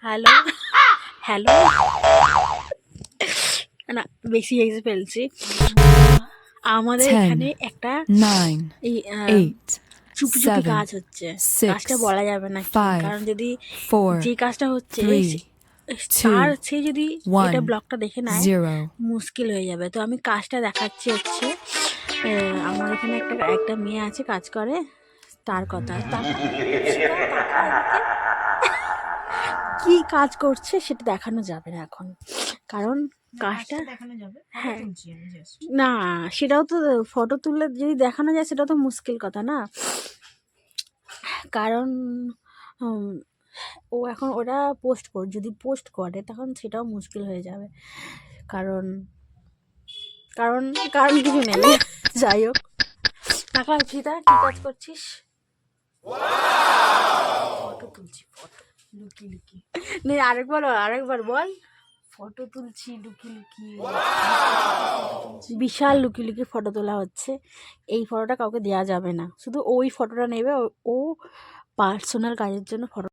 Hello hello না, বেশি হেসে ফেলছি। আমাদের 10, এখানে একটা 9, এই 8, চুপি চুপি 7, কাজ হচ্ছে। কাজটা 6, বলা যাবে না কি, 5, কারণ যদি 4, যে কাজটা হচ্ছে 3, সে যদি 2, এটা 1, ব্লগটা দেখে নেয় 0. মুশকিল হয়ে যাবে। তো আমি কাজটা দেখাচ্ছি হচ্ছে আমার এখানে একটা একটা মেয়ে আছে কাজ করে, তার কথা। কি কাজ করছে সেটা দেখানো যাবে না এখন, কারণ কাজটা দেখানো যাবে। হ্যাঁ তুলছি আমি জাস্ট। না, সেটাও তো ফটো তুললে যদি দেখানো যায় সেটাও তো মুশকিল কথা না, কারণ উম, ও এখন ওটা যদি পোস্ট করে তখন সেটাও মুশকিল হয়ে যাবে, কারণ কারণ কারণ কিছু নেই। যাই হোক, টাকা ফিতা কি কাজ করছিস? ফটো তুলছি, ফটো লুকি লুকি নে আরেকবার বল। ফটো তুলছি লুকি লুকি। বিশাল লুকি লুকি ফটো তোলা হচ্ছে। এই ফটোটা কাউকে দেওয়া যাবে না, শুধু ওই ফটোটা নেবে, ও পার্সোনাল কাজের জন্য ফটো